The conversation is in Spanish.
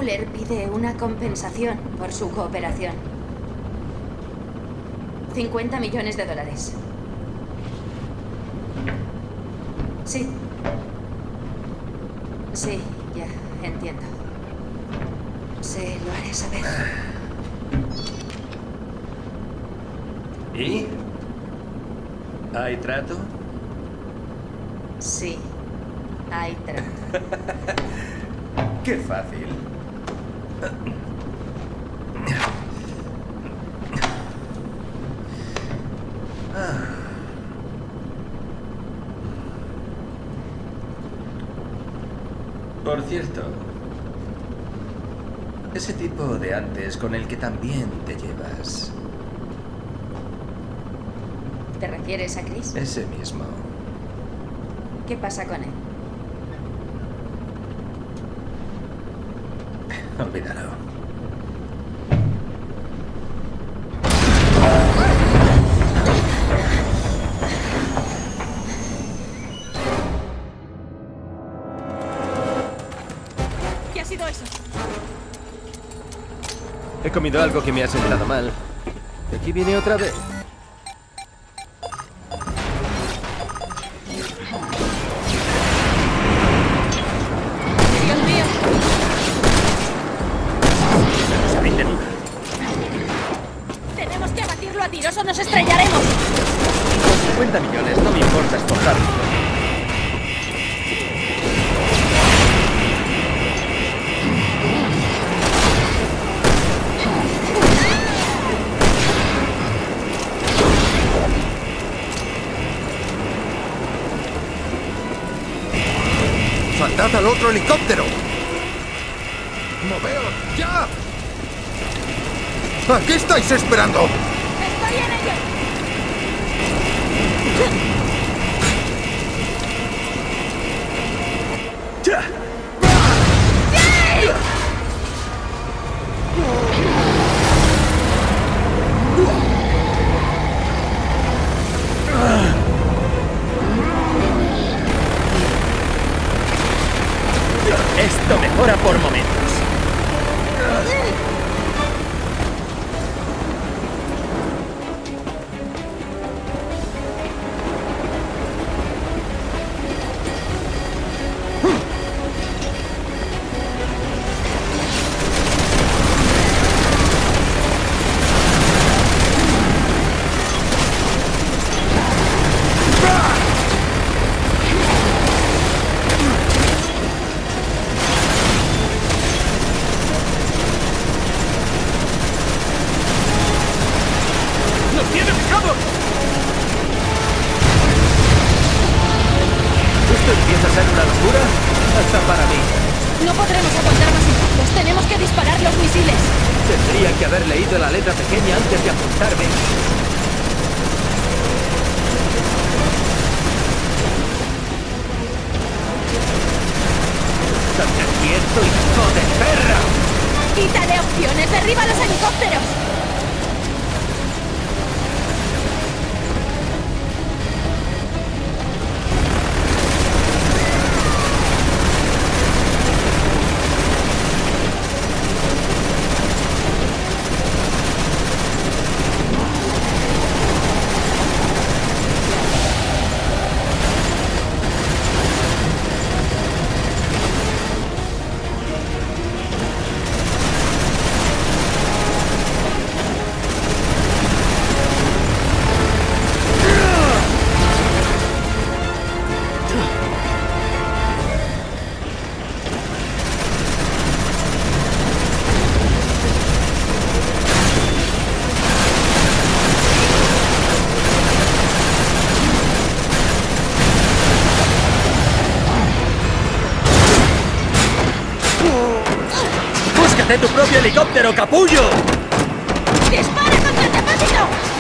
Mueller pide una compensación por su cooperación. 50 millones de dólares. Sí. Sí, ya, entiendo. Se lo haré saber. ¿Y? ¿Hay trato? Sí, hay trato. Qué fácil. Por cierto, ese tipo de antes con el que también te llevas, ¿Te refieres a Chris? ese mismo. ¿Qué pasa con él? Olvídalo. ¿Qué ha sido eso? He comido algo que me ha sentado mal. ¿Y aquí viene otra vez? ¡Dios mío! Sabéis de mí. ¡Tenemos que abatirlo a tiros o nos estrellaremos! 50 millones, no me importa esforzarme. ¡Saltad al otro helicóptero! ¡Moveos ya! ¿A qué estáis esperando? ¡Estoy en ello! Esto mejora por momentos. ¡Nos tiene fijados! ¿Esto empieza a ser una locura? Hasta para mí. No podremos aguantar más impactos. Tenemos que disparar los misiles. Tendría que haber leído la letra pequeña antes de apuntarme. ¡Estate quieto, hijo de perra! ¡Quítale opciones! ¡Derriba los helicópteros! ¡Búscate tu propio helicóptero, capullo! ¡Dispara contra el depósito!